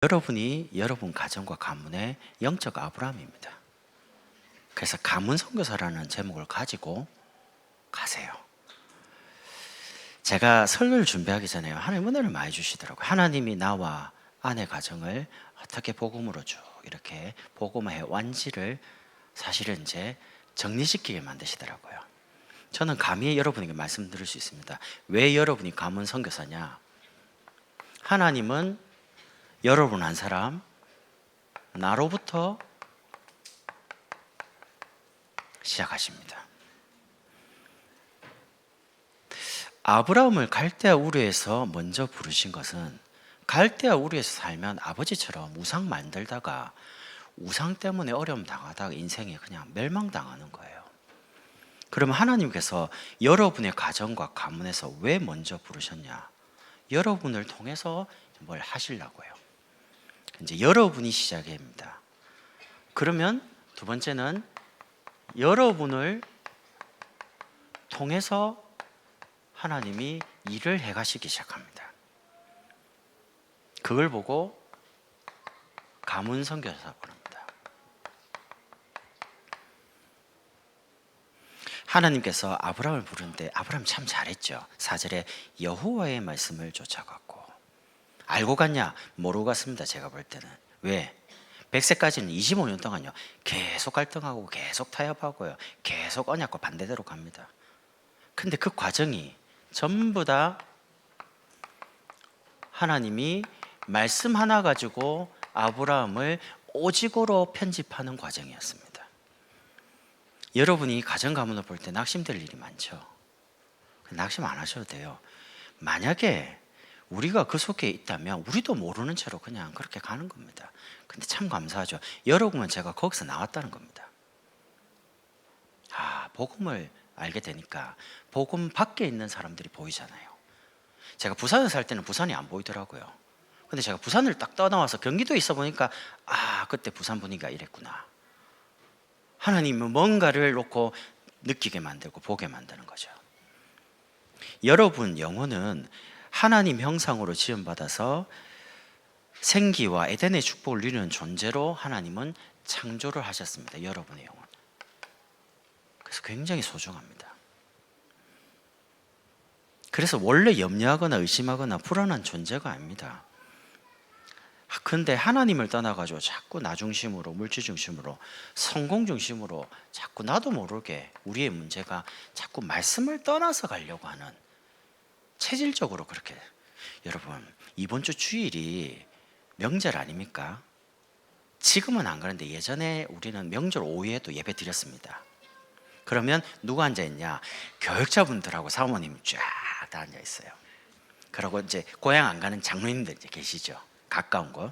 여러분이 여러분 가정과 가문의 영적 아브라함입니다. 그래서 가문 선교사라는 제목을 가지고 가세요. 제가 설교를 준비하기 전에 하나님 은혜를 많이 주시더라고요. 하나님이 나와 아내 가정을 어떻게 복음으로 쭉 이렇게 복음의 완지를 사실은 이제 정리시키게 만드시더라고요. 저는 감히 여러분에게 말씀드릴 수 있습니다. 왜 여러분이 가문 선교사냐? 하나님은 여러분 한 사람 나로부터 시작하십니다. 아브라함을 갈대아 우르에서 먼저 부르신 것은 갈대아 우르에서 살면 아버지처럼 우상 만들다가 우상 때문에 어려움 당하다가 인생에 그냥 멸망당하는 거예요. 그러면 하나님께서 여러분의 가정과 가문에서 왜 먼저 부르셨냐? 여러분을 통해서 뭘 하시려고요. 이제 여러분이 시작입니다. 그러면 두 번째는 여러분을 통해서 하나님이 일을 해가시기 시작합니다. 그걸 보고 가문 선교사라고 합니다. 하나님께서 아브라함을 부르는데 아브라함 참 잘했죠. 4절에 여호와의 말씀을 쫓아갔고. 알고 갔냐? 모르고 갔습니다. 제가 볼 때는. 왜? 100세까지는 25년 동안요 계속 갈등하고 계속 타협하고요 계속 언약과 반대대로 갑니다. 근데 그 과정이 전부 다 하나님이 말씀 하나 가지고 아브라함을 오직으로 편집하는 과정이었습니다. 여러분이 가정 가문을 볼 때 낙심될 일이 많죠. 낙심 안 하셔도 돼요. 만약에 우리가 그 속에 있다면 우리도 모르는 채로 그냥 그렇게 가는 겁니다. 근데 참 감사하죠. 여러분은 제가 거기서 나왔다는 겁니다. 복음을 알게 되니까 복음 밖에 있는 사람들이 보이잖아요. 제가 부산에 살 때는 부산이 안 보이더라고요. 근데 제가 부산을 딱 떠나와서 경기도에 있어 보니까 그때 부산 분위기가 이랬구나. 하나님은 뭔가를 놓고 느끼게 만들고 보게 만드는 거죠. 여러분 영혼은 하나님 형상으로 지음받아서 생기와 에덴의 축복을 누리는 존재로 하나님은 창조를 하셨습니다. 여러분의 영혼. 그래서 굉장히 소중합니다. 그래서 원래 염려하거나 의심하거나 불안한 존재가 아닙니다. 그런데 하나님을 떠나가지고 자꾸 나 중심으로, 물질 중심으로, 성공 중심으로 자꾸 나도 모르게 우리의 문제가 자꾸 말씀을 떠나서 가려고 하는, 체질적으로 그렇게. 여러분 이번 주 주일이 명절 아닙니까? 지금은 안 그런데 예전에 우리는 명절 오후에도 예배 드렸습니다. 그러면 누가 앉아있냐? 교육자분들하고 사모님 쫙 다 앉아있어요. 그리고 이제 고향 안 가는 장로님들 이제 계시죠. 가까운 거.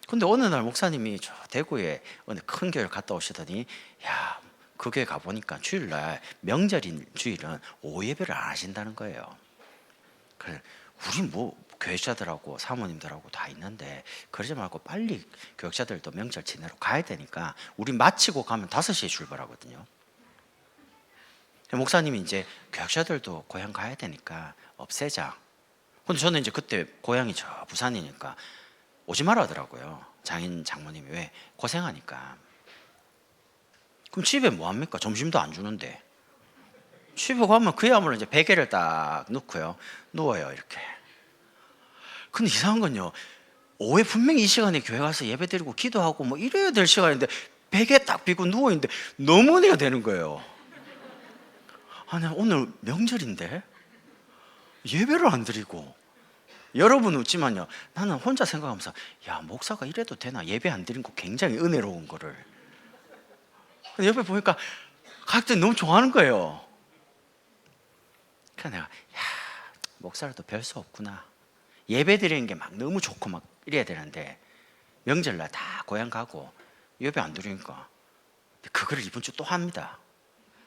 근데 어느 날 목사님이 저 대구에 어느 큰 교회를 갔다 오시더니 그 교회 가보니까 주일날 명절인 주일은 오후 예배를 안 하신다는 거예요. 그래, 우리 교육자들하고 사모님들하고 다 있는데 그러지 말고 빨리 교육자들도 명절 지내러 가야 되니까 우리 마치고 가면 5시에 출발하거든요. 목사님이 이제 교육자들도 고향 가야 되니까 없애자. 근데 저는 이제 그때 고향이 저 부산이니까 오지 마라 하더라고요. 장인 장모님이. 왜? 고생하니까. 그럼 집에 뭐 합니까? 점심도 안 주는데. 집에 가면 그야말로 이제 베개를 딱 넣고요 누워요 이렇게. 근데 이상한 건요, 오후에 분명히 이 시간에 교회 가서 예배 드리고 기도하고 뭐 이래야 될 시간인데 베개 딱 비고 누워있는데 너무 은혜가 되는 거예요. 아니 오늘 명절인데 예배를 안 드리고. 여러분 웃지만요, 나는 혼자 생각하면서 목사가 이래도 되나? 예배 안 드린 거 굉장히 은혜로운 거를. 근데 옆에 보니까 각자 너무 좋아하는 거예요. 그래서 내가 목사라도 별 수 없구나. 예배 드리는 게 막 너무 좋고 막 이래야 되는데 명절날 다 고향 가고 예배 안 드리니까 그거를 이번 주 또 합니다.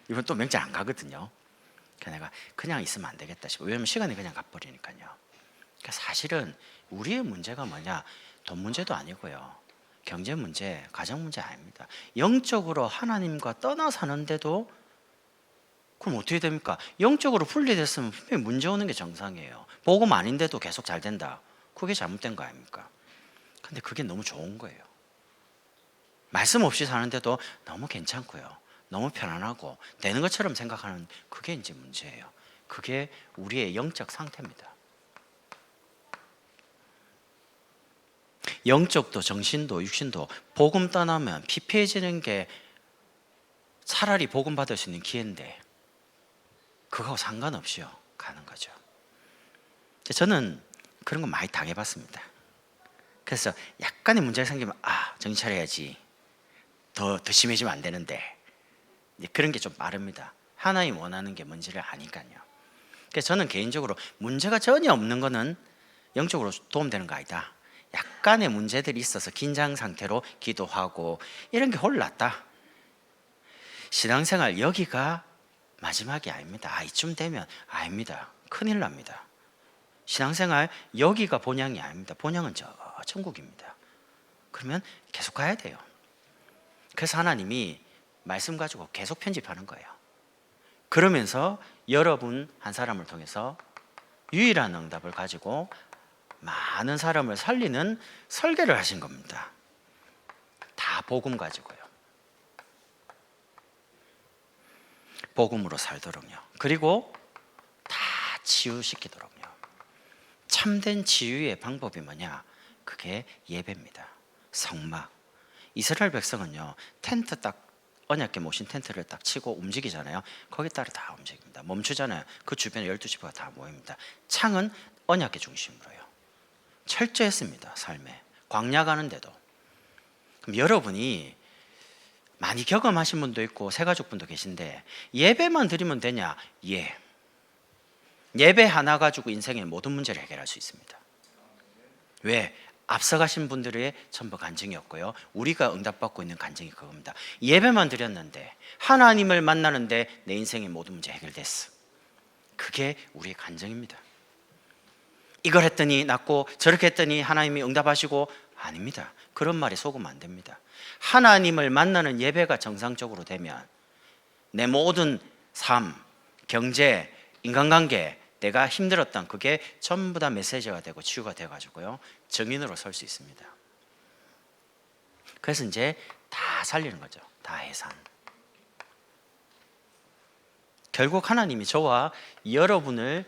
이번 또 명절 안 가거든요. 그래서 내가 그냥 있으면 안 되겠다 싶어. 왜냐면 시간이 그냥 가버리니까요. 그러니까 사실은 우리의 문제가 뭐냐? 돈 문제도 아니고요, 경제 문제, 가정 문제 아닙니다. 영적으로 하나님과 떠나 사는데도 그럼 어떻게 됩니까? 영적으로 분리됐으면 분명히 문제 오는 게 정상이에요. 복음 아닌데도 계속 잘 된다. 그게 잘못된 거 아닙니까? 근데 그게 너무 좋은 거예요. 말씀 없이 사는데도 너무 괜찮고요. 너무 편안하고 되는 것처럼 생각하는 그게 이제 문제예요. 그게 우리의 영적 상태입니다. 영적도 정신도 육신도 복음 떠나면 피폐해지는 게 차라리 복음 받을 수 있는 기회인데 그거하고 상관없이요 가는 거죠. 저는 그런 거 많이 당해봤습니다. 그래서 약간의 문제가 생기면 정신 차려야지, 더 심해지면 안 되는데, 그런 게 좀 빠릅니다. 하나님 원하는 게 뭔지를 아니까요. 그래서 저는 개인적으로 문제가 전혀 없는 거는 영적으로 도움되는 거 아니다. 약간의 문제들이 있어서 긴장 상태로 기도하고 이런 게 홀랐다. 신앙생활 여기가 마지막이 아닙니다. 이쯤 되면 아닙니다. 큰일 납니다. 신앙생활 여기가 본향이 아닙니다. 본향은 저 천국입니다. 그러면 계속 가야 돼요. 그래서 하나님이 말씀 가지고 계속 편집하는 거예요. 그러면서 여러분 한 사람을 통해서 유일한 응답을 가지고 많은 사람을 살리는 설계를 하신 겁니다. 다 복음 가지고요. 복음으로 살도록요. 그리고 다 치유시키도록요. 참된 치유의 방법이 뭐냐? 그게 예배입니다. 성막. 이스라엘 백성은요, 텐트 딱 언약궤 모신 텐트를 딱 치고 움직이잖아요. 거기에 따라 다 움직입니다. 멈추잖아요. 그 주변에 12지파가 다 모입니다. 창은 언약궤 중심으로요. 철저했습니다. 삶에. 광야 가는데도. 그럼 여러분이 많이 경험하신 분도 있고 새가족분도 계신데 예배만 드리면 되냐? 예배 하나 가지고 인생의 모든 문제를 해결할 수 있습니다. 왜? 앞서가신 분들의 전부 간증이었고요. 우리가 응답받고 있는 간증이 그겁니다. 예배만 드렸는데 하나님을 만나는데 내 인생의 모든 문제 해결됐어. 그게 우리의 간증입니다. 이걸 했더니 낫고 저렇게 했더니 하나님이 응답하시고, 아닙니다. 그런 말에 속으면 안 됩니다. 하나님을 만나는 예배가 정상적으로 되면 내 모든 삶, 경제, 인간관계, 내가 힘들었던 그게 전부 다 메시지가 되고 치유가 돼가지고요, 증인으로 설 수 있습니다. 그래서 이제 다 살리는 거죠. 다 해산. 결국 하나님이 저와 여러분을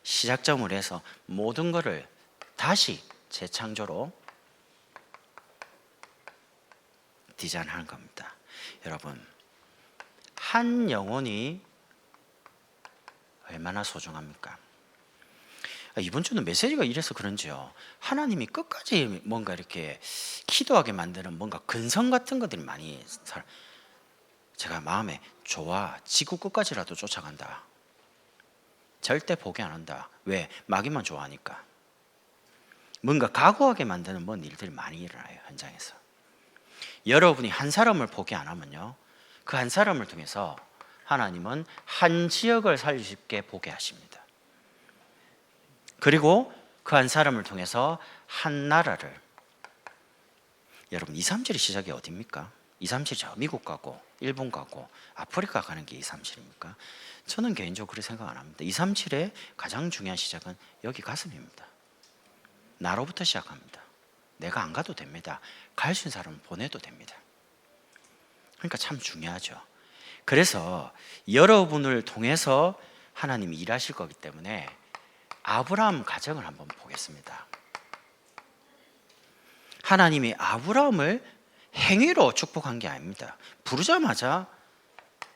시작점으로 해서 모든 것을 다시 재창조로 디자인하는 겁니다. 여러분, 한 영혼이 얼마나 소중합니까? 이번 주는 메시지가 이래서 그런지요, 하나님이 끝까지 뭔가 이렇게 기도하게 만드는 뭔가 근성 같은 것들이 많이 제가 마음에 좋아, 지구 끝까지라도 쫓아간다. 절대 포기 안 한다. 왜? 마귀만 좋아하니까. 뭔가 각오하게 만드는 뭔 일들이 많이 일어나요, 현장에서. 여러분이 한 사람을 포기 안 하면요, 그 한 사람을 통해서 하나님은 한 지역을 살기 쉽게 보게 하십니다. 그리고 그 한 사람을 통해서 한 나라를. 여러분, 237의 시작이 어디입니까? 237이 저 미국 가고 일본 가고 아프리카 가는 게 237입니까? 저는 개인적으로 그렇게 생각 안 합니다. 237의 가장 중요한 시작은 여기 가슴입니다. 나로부터 시작합니다. 내가 안 가도 됩니다. 갈 수 있는 사람은 보내도 됩니다. 그러니까 참 중요하죠. 그래서 여러분을 통해서 하나님이 일하실 거기 때문에 아브라함 가정을 한번 보겠습니다. 하나님이 아브라함을 행위로 축복한 게 아닙니다. 부르자마자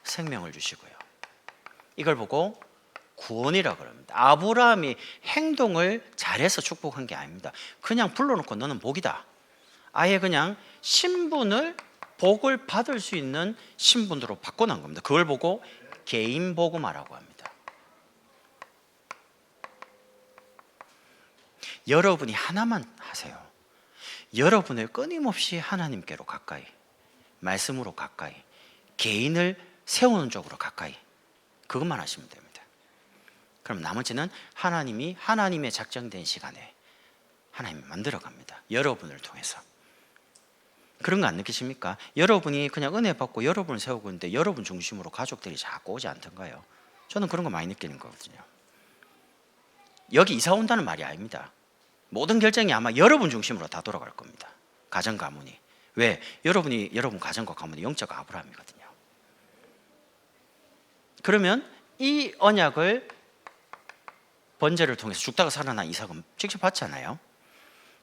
생명을 주시고요. 이걸 보고 구원이라고 그럽니다. 아브라함이 행동을 잘해서 축복한 게 아닙니다. 그냥 불러놓고 너는 복이다. 아예 그냥 신분을, 복을 받을 수 있는 신분으로 바꿔놓은 겁니다. 그걸 보고 개인 복음화라고 합니다. 여러분이 하나만 하세요. 여러분을 끊임없이 하나님께로 가까이, 말씀으로 가까이, 개인을 세우는 쪽으로 가까이, 그것만 하시면 됩니다. 그럼 나머지는 하나님이 하나님의 작정된 시간에 하나님이 만들어갑니다. 여러분을 통해서. 그런 거 안 느끼십니까? 여러분이 그냥 은혜 받고 여러분을 세우고 있는데 여러분 중심으로 가족들이 자꾸 오지 않던가요? 저는 그런 거 많이 느끼는 거거든요. 여기 이사 온다는 말이 아닙니다. 모든 결정이 아마 여러분 중심으로 다 돌아갈 겁니다. 가정 가문이. 왜? 여러분 가정과 가문이 영적 아브라함이거든요. 그러면 이 언약을 번제를 통해서 죽다가 살아난 이삭은 직접 받잖아요.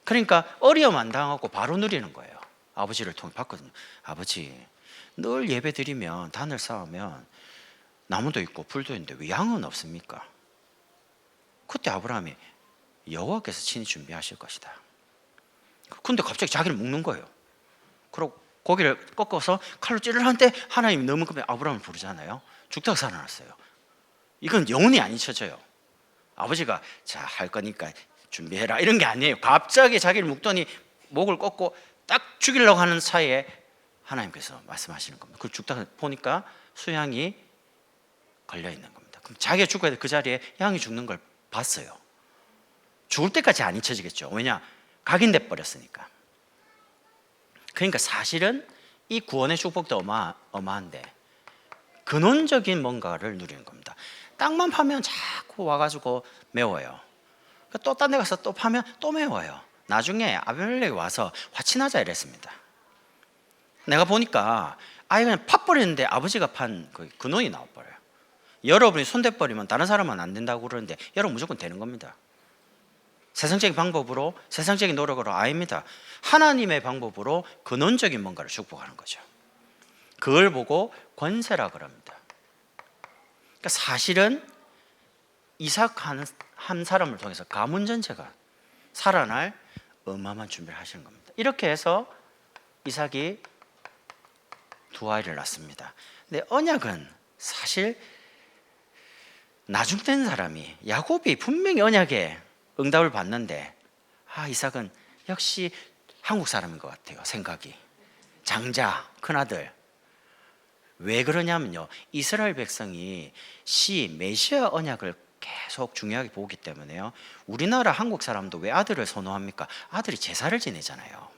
그러니까 어려움 안 당하고 바로 누리는 거예요. 아버지를 통해 받거든요. 아버지, 늘 예배 드리면 단을 쌓으면 나무도 있고 풀도 있는데 왜 양은 없습니까? 그때 아브라함이 여호와께서 친히 준비하실 것이다. 근데 갑자기 자기를 묶는 거예요. 그리고 고기를 꺾어서 칼로 찌르는데 하나님이 너무 급해 아브라함을 부르잖아요. 죽다가 살아났어요. 이건 영혼이 안 잊혀져요. 아버지가 자 할 거니까 준비해라 이런 게 아니에요. 갑자기 자기를 묶더니 목을 꺾고 딱 죽이려고 하는 사이에 하나님께서 말씀하시는 겁니다. 그 죽다가 보니까 수양이 걸려 있는 겁니다. 그럼 자기가 죽어야 될 그 자리에 양이 죽는 걸 봤어요. 죽을 때까지 안 잊혀지겠죠. 왜냐? 각인돼 버렸으니까. 그러니까 사실은 이 구원의 축복도 어마한데 근원적인 뭔가를 누리는 겁니다. 땅만 파면 자꾸 와가지고 메워요. 또 딴 데 가서 또 파면 또 메워요. 나중에 아비멜렉이 와서 화친하자 이랬습니다. 내가 보니까 아이가 그냥 팥버리는데 아버지가 판 그 근원이 나와버려요. 여러분이 손대버리면 다른 사람은 안 된다고 그러는데 여러분 무조건 되는 겁니다. 세상적인 방법으로, 세상적인 노력으로 아닙니다. 하나님의 방법으로 근원적인 뭔가를 축복하는 거죠. 그걸 보고 권세라 그럽니다. 그러니까 사실은 이삭 한 사람을 통해서 가문 전체가 살아날 어마어마한 준비를 하시는 겁니다. 이렇게 해서 이삭이 두 아이를 낳습니다. 근데 언약은 사실 나중된 사람이 야곱이 분명히 언약에 응답을 받는데 이삭은 역시 한국 사람인 것 같아요. 생각이 장자, 큰아들. 왜 그러냐면요, 이스라엘 백성이 메시아 언약을 계속 중요하게 보기 때문에요. 우리나라 한국 사람도 왜 아들을 선호합니까? 아들이 제사를 지내잖아요.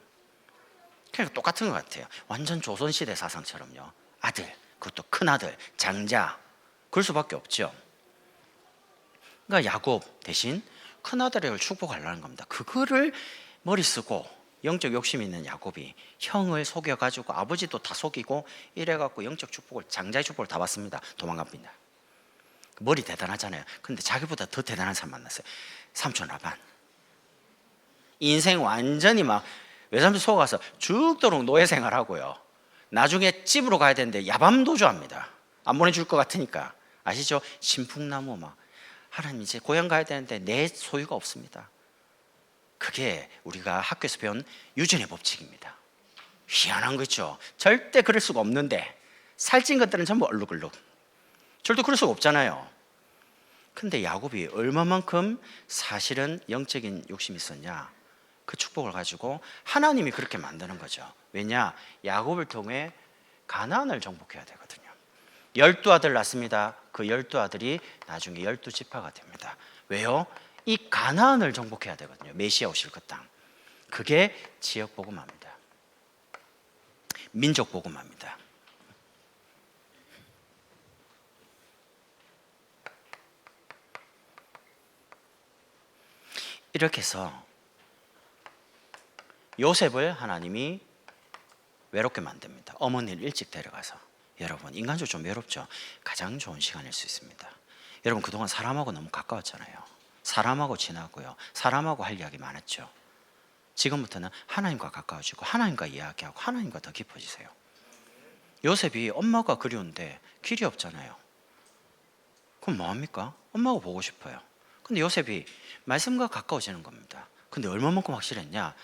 그러니까 똑같은 것 같아요. 완전 조선시대 사상처럼요. 아들, 그것도 큰아들, 장자, 그럴 수밖에 없죠. 그러니까 야곱 대신 큰아들을 축복하려는 겁니다. 그거를 머리 쓰고 영적 욕심이 있는 야곱이 형을 속여가지고 아버지도 다 속이고 이래갖고 영적 축복을, 장자의 축복을 다 받습니다. 도망갑니다. 머리 대단하잖아요. 근데 자기보다 더 대단한 사람 만났어요. 삼촌 라반. 인생 완전히 막 외삼촌 속아서 죽도록 노예 생활하고요. 나중에 집으로 가야 되는데 야밤도주합니다. 안 보내줄 것 같으니까. 아시죠? 신풍나무 막. 하나님 이제 고향 가야 되는데 내 소유가 없습니다. 그게 우리가 학교에서 배운 유전의 법칙입니다. 희한한 거죠. 절대 그럴 수가 없는데 살찐 것들은 전부 얼룩얼룩. 절대 그럴 수가 없잖아요. 근데 야곱이 얼마만큼 사실은 영적인 욕심이 있었냐, 그 축복을 가지고 하나님이 그렇게 만드는 거죠. 왜냐? 야곱을 통해 가나안을 정복해야 되거든요. 12아들 낳습니다. 그 12아들이 나중에 12지파가 됩니다. 왜요? 이 가나안을 정복해야 되거든요. 메시아 오실 그 땅. 그게 지역 복음화입니다. 민족 복음화입니다. 이렇게 해서 요셉을 하나님이 외롭게 만듭니다. 어머니를 일찍 데려가서. 여러분, 인간적으로 좀 외롭죠? 가장 좋은 시간일 수 있습니다. 여러분, 그동안 사람하고 너무 가까웠잖아요. 사람하고 지나고요. 사람하고 할 이야기 많았죠. 지금부터는 하나님과 가까워지고 하나님과 이야기하고 하나님과 더 깊어지세요. 요셉이 엄마가 그리운데 길이 없잖아요. 그럼 뭐합니까? 엄마가 보고 싶어요. 근데 요셉이 말씀과 가까워지는 겁니다. 근데 얼마만큼 확실했냐?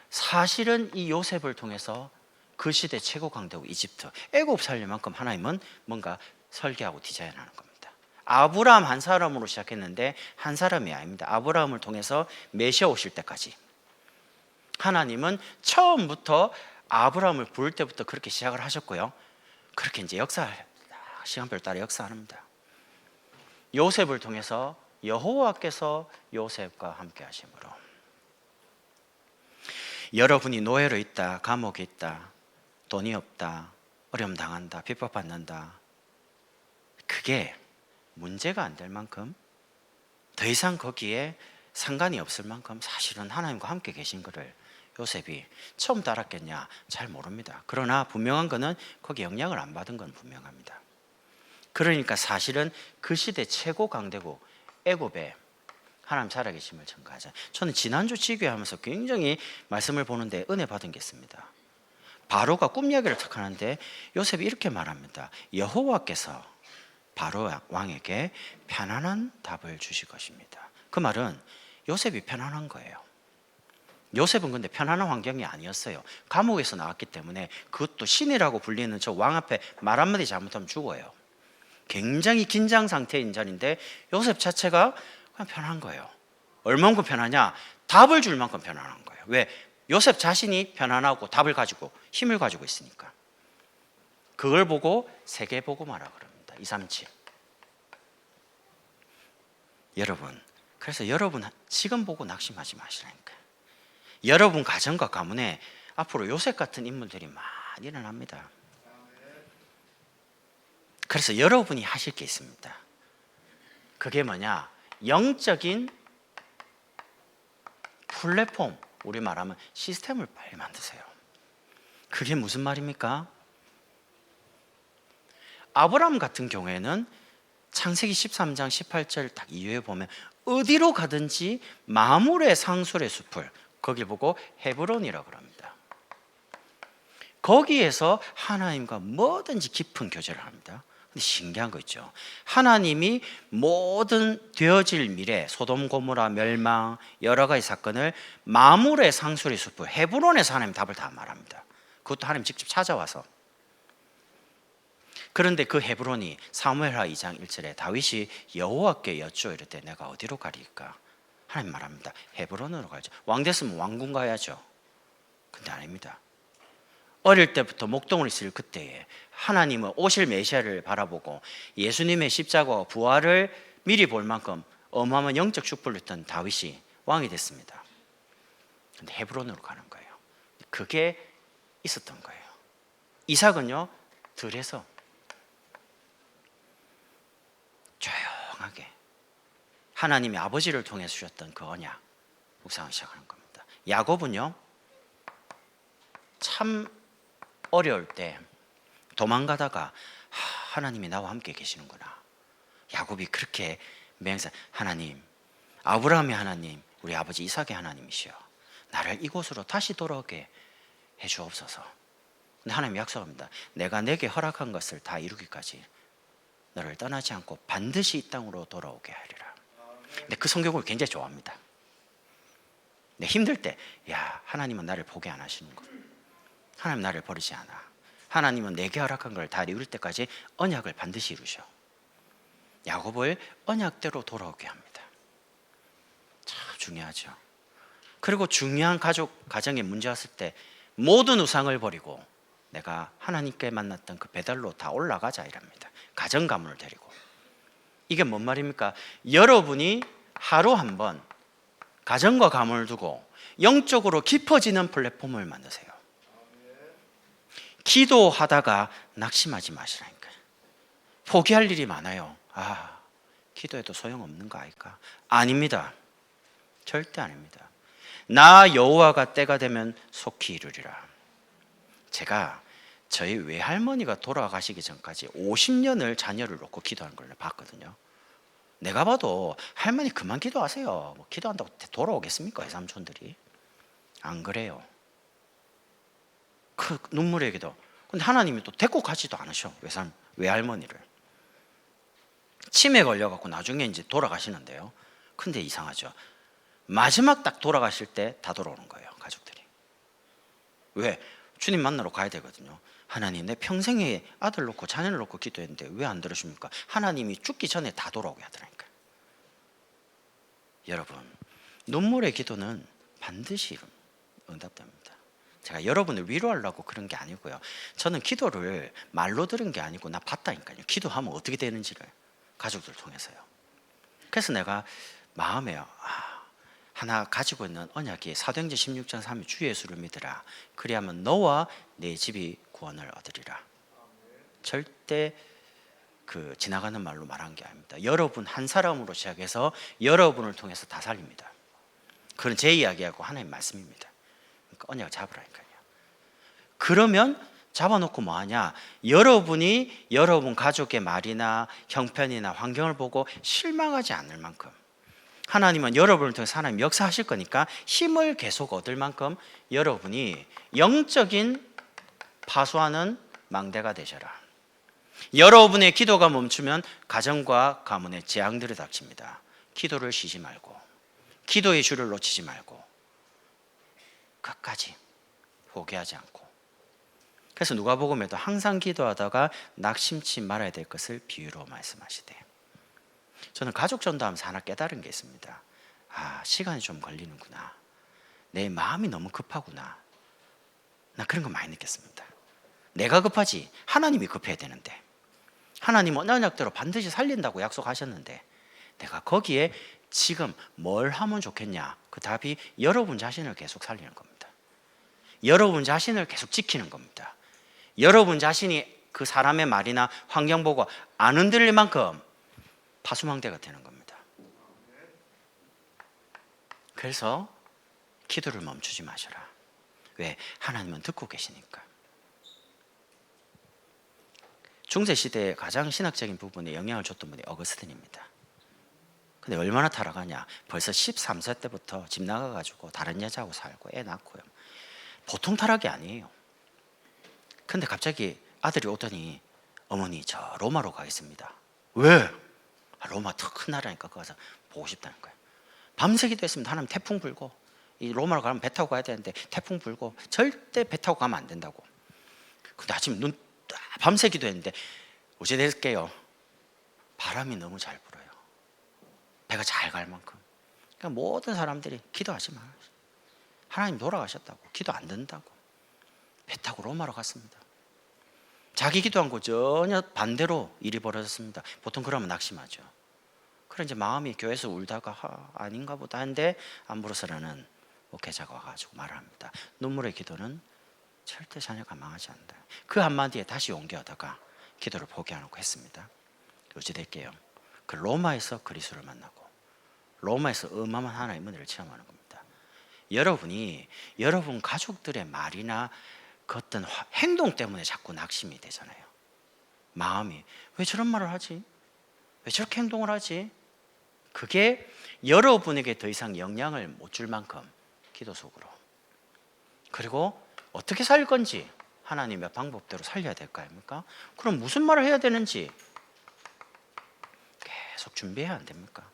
사실은 이 요셉을 통해서 그 시대 최고 강대국 이집트, 애굽 살릴 만큼 하나님은 뭔가 설계하고 디자인하는 겁니다. 아브라함 한 사람으로 시작했는데 한 사람이 아닙니다. 아브라함을 통해서 메시아 오실 때까지 하나님은 처음부터 아브라함을 부를 때부터 그렇게 시작을 하셨고요. 그렇게 이제 시간별 따라 역사합니다. 요셉을 통해서 여호와께서 요셉과 함께 하심으로 여러분이 노예로 있다, 감옥에 있다, 돈이 없다, 어려움 당한다, 핍박받는다, 그게 문제가 안 될 만큼 더 이상 거기에 상관이 없을 만큼 사실은 하나님과 함께 계신 것을 요셉이 처음부터 알았겠냐? 잘 모릅니다. 그러나 분명한 것은 거기에 영향을 안 받은 건 분명합니다. 그러니까 사실은 그 시대 최고 강대국 애굽에 하나님 살아계심을 증거하자. 저는 지난주 지교하면서 굉장히 말씀을 보는데 은혜 받은 게 있습니다. 바로가 꿈 이야기를 탁 하는데 요셉이 이렇게 말합니다. 여호와께서 바로 왕에게 편안한 답을 주실 것입니다. 그 말은 요셉이 편안한 거예요. 요셉은 근데 편안한 환경이 아니었어요. 감옥에서 나왔기 때문에 그것도 신이라고 불리는 저 왕 앞에 말 한마디 잘못하면 죽어요. 굉장히 긴장 상태인 자리인데 요셉 자체가 그냥 편한 거예요. 얼만큼 편하냐? 답을 줄 만큼 편안한 거예요. 왜? 요셉 자신이 편안하고 답을 가지고 힘을 가지고 있으니까. 그걸 보고 세계복음화라 그럽니다. 237. 여러분, 그래서 여러분 지금 보고 낙심하지 마시라니까요. 여러분 가정과 가문에 앞으로 요셉 같은 인물들이 많이 일어납니다. 그래서 여러분이 하실 게 있습니다. 그게 뭐냐? 영적인 플랫폼, 우리 말하면 시스템을 빨리 만드세요. 그게 무슨 말입니까? 아브라함 같은 경우에는 창세기 13장 18절 딱 이후에 보면 어디로 가든지 마물의 상술의 숲을, 거길 보고 헤브론이라고 합니다. 거기에서 하나님과 뭐든지 깊은 교제를 합니다. 근데 신기한 거 있죠. 하나님이 모든 되어질 미래, 소돔 고모라 멸망 여러 가지 사건을 마물의 상술의 숲 헤브론에서 하나님 답을 다 말합니다. 그것도 하나님 직접 찾아와서. 그런데 그 헤브론이 사무엘하 2장 1절에 다윗이 여호와께 여쭈어 이르되 내가 어디로 가리까? 하나님 말합니다. 헤브론으로 가죠. 왕 됐으면 왕궁 가야죠. 근데 아닙니다. 어릴 때부터 목동을 있을 그때에 하나님은 오실 메시아를 바라보고 예수님의 십자가와 부활을 미리 볼 만큼 어마어마한 영적 축복을 했던 다윗이 왕이 됐습니다. 근데 헤브론으로 가는 거예요. 그게 있었던 거예요. 이삭은요, 들에서 조용하게 하나님이 아버지를 통해 주셨던 그 언약 묵상을 시작하는 겁니다. 야곱은요, 참 어려울 때 도망가다가 하나님이 나와 함께 계시는구나. 야곱이 그렇게 맹세, 하나님, 아브라함의 하나님, 우리 아버지 이삭의 하나님이시여, 나를 이곳으로 다시 돌아오게 해주옵소서. 근데 하나님이 약속합니다. 내가 내게 허락한 것을 다 이루기까지 너를 떠나지 않고 반드시 이 땅으로 돌아오게 하리라. 근데 그 성경을 굉장히 좋아합니다. 근데 힘들 때, 야, 하나님은 나를 포기 안 하시는 거. 하나님 나를 버리지 않아. 하나님은 내게 허락한 걸 다 이룰 때까지 언약을 반드시 이루셔. 야곱을 언약대로 돌아오게 합니다. 참 중요하죠. 그리고 중요한 가정에 문제 왔을 때 모든 우상을 버리고 내가 하나님께 만났던 그 배달로 다 올라가자 이랍니다. 가정 가문을 데리고. 이게 뭔 말입니까? 여러분이 하루 한 번 가정과 가문을 두고 영적으로 깊어지는 플랫폼을 만드세요. 기도하다가 낙심하지 마시라니까요. 포기할 일이 많아요. 아, 기도해도 소용없는 거 아닐까? 아닙니다. 절대 아닙니다. 나 여호와가 때가 되면 속히 이루리라. 제가 저희 외할머니가 돌아가시기 전까지 50년을 자녀를 놓고 기도하는 걸 봤거든요. 내가 봐도 할머니 그만 기도하세요. 뭐 기도한다고 돌아오겠습니까? 외삼촌들이. 안 그래요. 그 눈물의 기도. 근데 하나님이 또 데리고 가지도 않으셔. 외할머니를. 치매 걸려갖고 나중에 이제 돌아가시는데요. 근데 이상하죠. 마지막 딱 돌아가실 때 다 돌아오는 거예요. 가족들이. 왜? 주님 만나러 가야 되거든요. 하나님, 내 평생에 아들 놓고 자녀를 놓고 기도했는데 왜 안 들으십니까? 하나님이 죽기 전에 다 돌아오게 하더라니까. 여러분, 눈물의 기도는 반드시 응답됩니다. 제가 여러분을 위로하려고 그런 게 아니고요. 저는 기도를 말로 들은 게 아니고 나 봤다니까요. 기도하면 어떻게 되는지를 가족들 통해서요. 그래서 내가 마음에 하나 가지고 있는 언약이 사도행전 16장 3이 주 예수를 믿으라. 그리하면 너와 내 집이 구원을 얻으리라. 절대 지나가는 말로 말한 게 아닙니다. 여러분 한 사람으로 시작해서 여러분을 통해서 다 살립니다. 그건 제 이야기하고 하나님 말씀입니다. 그러니까 언약을 잡으라니까요. 그러면 잡아놓고 뭐하냐? 여러분이 여러분 가족의 말이나 형편이나 환경을 보고 실망하지 않을 만큼, 하나님은 여러분을 통해서 하나님 역사하실 거니까 힘을 계속 얻을 만큼 여러분이 영적인 파수하는 망대가 되셔라. 여러분의 기도가 멈추면 가정과 가문에 재앙들이 닥칩니다. 기도를 쉬지 말고, 기도의 줄을 놓치지 말고 끝까지 포기하지 않고. 그래서 누가복음에도 항상 기도하다가 낙심치 말아야 될 것을 비유로 말씀하시대. 저는 가족 전도하면서 하나 깨달은 게 있습니다. 시간이 좀 걸리는구나. 내 마음이 너무 급하구나. 나 그런 거 많이 느꼈습니다. 내가 급하지 하나님이 급해야 되는데, 하나님은 언약대로 반드시 살린다고 약속하셨는데 내가 거기에 지금 뭘 하면 좋겠냐? 그 답이 여러분 자신을 계속 살리는 겁니다. 여러분 자신을 계속 지키는 겁니다. 여러분 자신이 그 사람의 말이나 환경 보고 안 흔들릴 만큼 파수망대가 되는 겁니다. 그래서 기도를 멈추지 마셔라. 왜? 하나님은 듣고 계시니까. 중세시대에 가장 신학적인 부분에 영향을 줬던 분이 어거스틴입니다. 근데 얼마나 타락하냐? 벌써 13세 때부터 집 나가가지고 다른 여자하고 살고 애 낳고요. 보통 타락이 아니에요. 근데 갑자기 아들이 오더니 어머니 저 로마로 가겠습니다. 왜? 로마 더 큰 나라니까 거기 가서 보고 싶다는 거예요. 밤새 기도했습니다. 하나님 태풍 불고, 이 로마로 가면 배 타고 가야 되는데 태풍 불고 절대 배 타고 가면 안 된다고. 근데 아침 밤새 기도했는데 어제 될게요. 바람이 너무 잘 불어요. 배가 잘 갈 만큼. 그러니까 모든 사람들이 기도하지 마. 하나님 돌아가셨다고, 기도 안 된다고. 배 타고 로마로 갔습니다. 자기 기도한 거 전혀 반대로 일이 벌어졌습니다. 보통 그러면 낙심하죠. 그래 이제 마음이 교회에서 울다가 아닌가 보다 한데 안부로서라는 목회자가 와가지고 말합니다. 눈물의 기도는 절대 자녀가 망하지 않는다. 그 한마디에 다시 용기하다가 기도를 포기하고 했습니다. 어찌 될게요? 그 로마에서 그리스도를 만나고 로마에서 어마어마한 하나님의 은혜를 체험하는 겁니다. 여러분이 여러분 가족들의 말이나 그 어떤 행동 때문에 자꾸 낙심이 되잖아요. 마음이 왜 저런 말을 하지? 왜 저렇게 행동을 하지? 그게 여러분에게 더 이상 영향을 못 줄 만큼 기도 속으로, 그리고 어떻게 살 건지 하나님의 방법대로 살려야 될 거 아닙니까? 그럼 무슨 말을 해야 되는지 계속 준비해야 안 됩니까?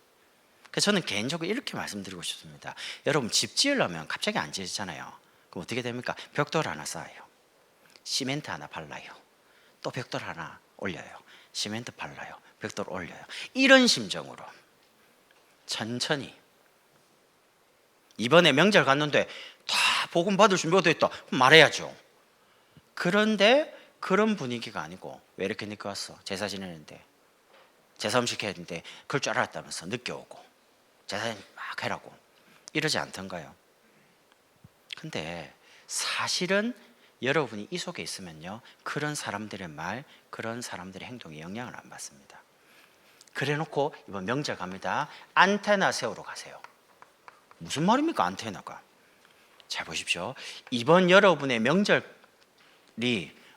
그래서 저는 개인적으로 이렇게 말씀드리고 싶습니다. 여러분 집 지으려면 갑자기 안 지어지잖아요. 그럼 어떻게 됩니까? 벽돌 하나 쌓아요. 시멘트 하나 발라요. 또 벽돌 하나 올려요. 시멘트 발라요. 벽돌 올려요. 이런 심정으로 천천히. 이번에 명절 갔는데 다 복음 받을 준비가 돼 있다. 말해야죠. 그런데 그런 분위기가 아니고, 왜 이렇게 늦게 왔어? 제사 지내는데, 제사 음식 해야 되는데 그럴 줄 알았다면서 늦게 오고 제사 막 해라고 이러지 않던가요? 근데 사실은 여러분이 이 속에 있으면요, 그런 사람들의 말, 그런 사람들의 행동에 영향을 안 받습니다. 그래놓고 이번 명절 갑니다. 안테나 세우러 가세요. 무슨 말입니까? 안테나가. 잘 보십시오. 이번 여러분의 명절이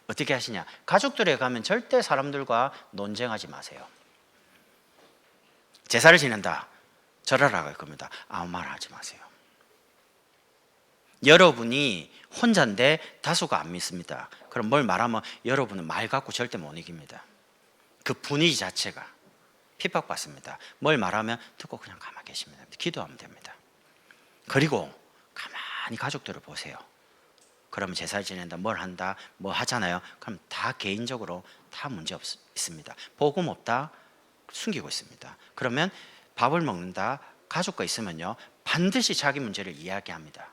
어떻게 하시냐? 가족들에 가면 절대 사람들과 논쟁하지 마세요. 제사를 지낸다. 절하라 할 겁니다. 아무 말 하지 마세요. 여러분이 혼자인데 다수가 안 믿습니다. 그럼 뭘 말하면 여러분은 말 갖고 절대 못 이깁니다. 그 분위기 자체가 핍박받습니다. 뭘 말하면 듣고 그냥 가만히 계시면 됩니다. 기도하면 됩니다. 그리고 가만히 가족들을 보세요. 그러면 제사를 지낸다, 뭘 한다, 뭐 하잖아요. 그럼 다 개인적으로 다 문제 없습니다. 복음 없다, 숨기고 있습니다. 그러면 밥을 먹는다, 가족과 있으면요, 반드시 자기 문제를 이야기합니다.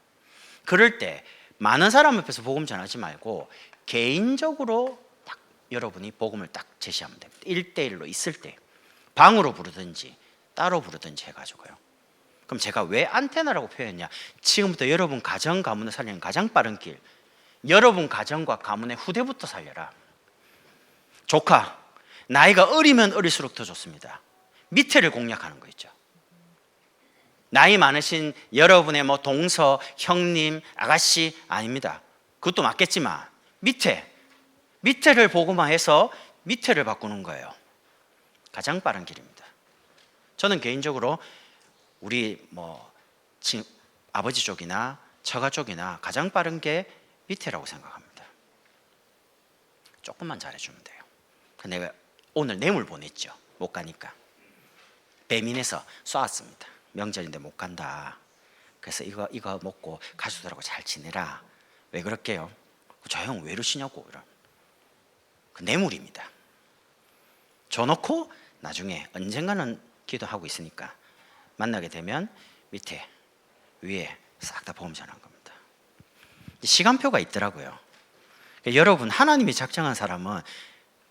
그럴 때 많은 사람 앞에서 복음 전하지 말고 개인적으로 딱 여러분이 복음을 딱 제시하면 됩니다. 1대1로 있을 때 방으로 부르든지 따로 부르든지 해가지고요. 그럼 제가 왜 안테나라고 표현했냐? 지금부터 여러분 가정 가문을 살리는 가장 빠른 길, 여러분 가정과 가문의 후대부터 살려라. 조카, 나이가 어리면 어릴수록 더 좋습니다. 밑에를 공략하는 거 있죠. 나이 많으신 여러분의 뭐 동서, 형님, 아가씨 아닙니다. 그것도 맞겠지만 밑에를 보고만 해서 밑에를 바꾸는 거예요. 가장 빠른 길입니다. 저는 개인적으로 우리 아버지 쪽이나 처가 쪽이나 가장 빠른 게 밑에라고 생각합니다. 조금만 잘해주면 돼요. 내가 오늘 뇌물 보냈죠. 못 가니까 배민에서 쏘았습니다. 명절인데 못 간다. 그래서 이거 먹고 가족들하고 잘 지내라. 왜 그럴게요? 저 형 왜 이러시냐고. 그 뇌물입니다. 줘놓고 나중에 언젠가는 기도하고 있으니까 만나게 되면 밑에 위에 싹 다 보험 전한 겁니다. 시간표가 있더라고요. 여러분, 하나님이 작정한 사람은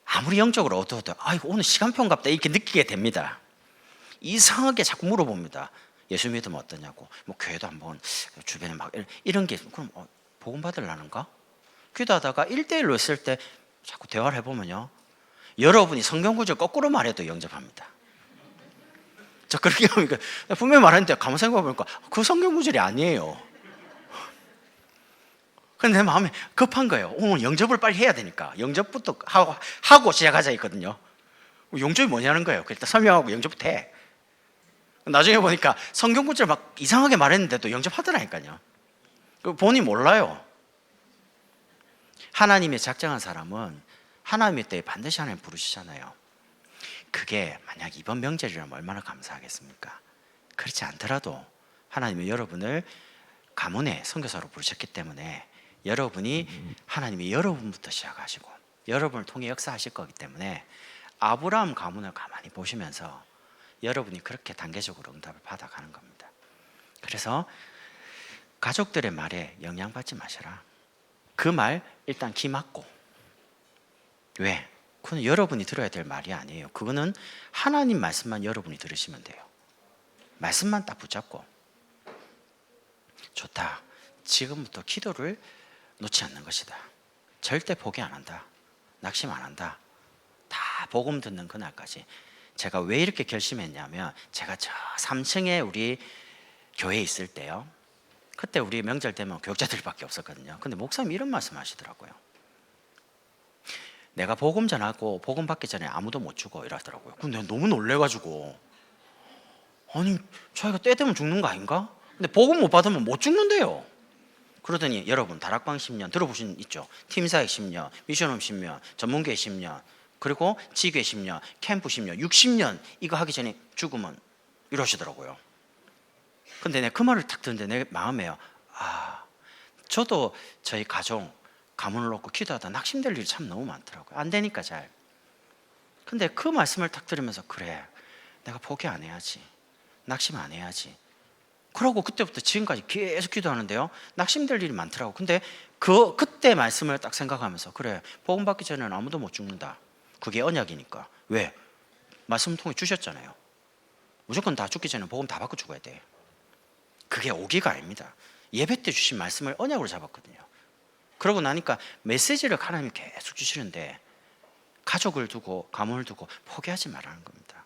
아무리 영적으로 어두워도 오늘 시간표인갑다 이렇게 느끼게 됩니다. 이상하게 자꾸 물어봅니다. 예수 믿으면 어떠냐고. 교회도 한번 주변에 막 이런 게 그럼 복음 받으려는가? 기도하다가 1대1로 있을 때 자꾸 대화를 해보면요, 여러분이 성경 구절 거꾸로 말해도 영접합니다. 저 그렇게 하니까 분명히 말했는데 가만 생각해보니까 그 성경 구절이 아니에요. 근데 내 마음에 급한 거예요. 오늘 영접을 빨리 해야 되니까 영접부터 하고 시작하자 했거든요. 영접이 뭐냐는 거예요. 일단 설명하고 영접부터 해. 나중에 보니까 성경 구절 막 이상하게 말했는데도 영접하더라니까요. 본인이 몰라요. 하나님의 작정한 사람은 하나님의 때에 반드시 하나님 부르시잖아요. 그게 만약 이번 명절이라면 얼마나 감사하겠습니까? 그렇지 않더라도 하나님은 여러분을 가문의 선교사로 부르셨기 때문에 여러분이 하나님이 여러분부터 시작하시고 여러분을 통해 역사하실 거기 때문에 아브라함 가문을 가만히 보시면서 여러분이 그렇게 단계적으로 응답을 받아가는 겁니다. 그래서 가족들의 말에 영향받지 마셔라. 그 말 일단 귀 막고. 왜? 그건 여러분이 들어야 될 말이 아니에요. 그거는 하나님 말씀만 여러분이 들으시면 돼요. 말씀만 딱 붙잡고 좋다. 지금부터 기도를 놓지 않는 것이다. 절대 포기 안 한다. 낙심 안 한다. 다 복음 듣는 그날까지. 제가 왜 이렇게 결심했냐면 제가 저 3층에 우리 교회에 있을 때요, 그때 우리 명절 되면 교육자들밖에 없었거든요. 근데 목사님이 이런 말씀 하시더라고요. 내가 복음 전하고 복음 받기 전에 아무도 못 주고 이러더라고요. 근데 내가 너무 놀래가지고 아니 저희가 때 되면 죽는 거 아닌가? 근데 복음 못 받으면 못 죽는데요. 그러더니 여러분 다락방 10년 들어보신 있죠? 팀사역 10년, 미션홈 10년, 전문교회 10년, 그리고 지교회 10년, 캠프 10년, 60년 이거 하기 전에 죽으면 이러시더라고요. 근데 내가 그 말을 딱 듣는데 내 마음에요, 저도 저희 가문을 놓고 기도하다 낙심될 일이 참 너무 많더라고요. 안 되니까 잘. 근데 그 말씀을 딱 들으면서 그래, 내가 포기 안 해야지, 낙심 안 해야지. 그러고 그때부터 지금까지 계속 기도하는데요, 낙심될 일이 많더라고. 근데 그때 말씀을 딱 생각하면서 그래, 복음 받기 전에는 아무도 못 죽는다. 그게 언약이니까. 왜? 말씀 통해 주셨잖아요. 무조건 다 죽기 전에 복음 다 받고 죽어야 돼. 그게 오기가 아닙니다. 예배 때 주신 말씀을 언약으로 잡았거든요. 그러고 나니까 메시지를 하나님이 계속 주시는데 가족을 두고 가문을 두고 포기하지 말라는 겁니다.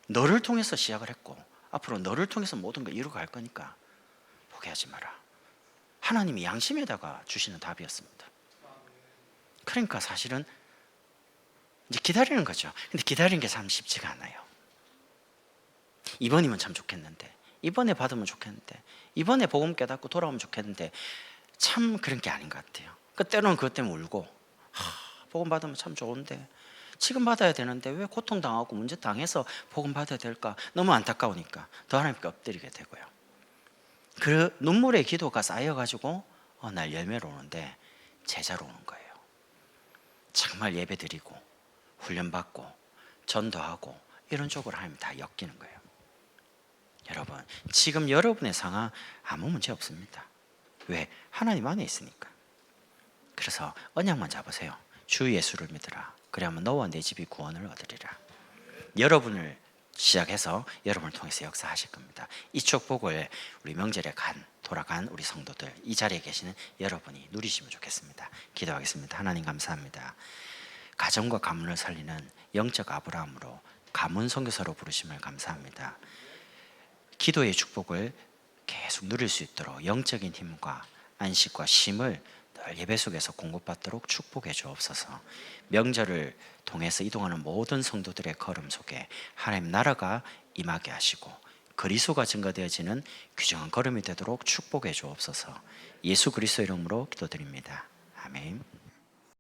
너를 통해서 시작을 했고 앞으로 너를 통해서 모든 걸 이루고 갈 거니까 포기하지 마라. 하나님이 양심에다가 주시는 답이었습니다. 그러니까 사실은 이제 기다리는 거죠. 근데 기다리는 게 참 쉽지가 않아요. 이번이면 참 좋겠는데, 이번에 받으면 좋겠는데, 이번에 복음 깨닫고 돌아오면 좋겠는데 참 그런 게 아닌 것 같아요. 때로는 그것 때문에 울고 복음 받으면 참 좋은데 지금 받아야 되는데 왜 고통당하고 문제 당해서 복음 받아야 될까? 너무 안타까우니까 더 하나님께 엎드리게 되고요. 그 눈물의 기도가 쌓여가지고 날 열매로 오는데 제자로 오는 거예요. 정말 예배드리고 훈련받고 전도하고 이런 쪽으로 하나님 다 엮이는 거예요. 여러분, 지금 여러분의 상황 아무 문제 없습니다. 왜? 하나님 안에 있으니까. 그래서 언약만 잡으세요. 주 예수를 믿으라. 그래야만 너와 내 집이 구원을 얻으리라. 여러분을 시작해서 여러분을 통해서 역사하실 겁니다. 이 축복을 우리 명절에 돌아간 우리 성도들, 이 자리에 계시는 여러분이 누리시면 좋겠습니다. 기도하겠습니다. 하나님 감사합니다. 가정과 가문을 살리는 영적 아브라함으로 가문 선교사로 부르심을 감사합니다. 기도의 축복을 계속 누릴 수 있도록 영적인 힘과 안식과 쉼을 늘 예배 속에서 공급받도록 축복해 주옵소서. 명절을 통해서 이동하는 모든 성도들의 걸음 속에 하나님 나라가 임하게 하시고 그리스도가 증거되어지는 귀중한 걸음이 되도록 축복해 주옵소서. 예수 그리스도 이름으로 기도드립니다. 아멘.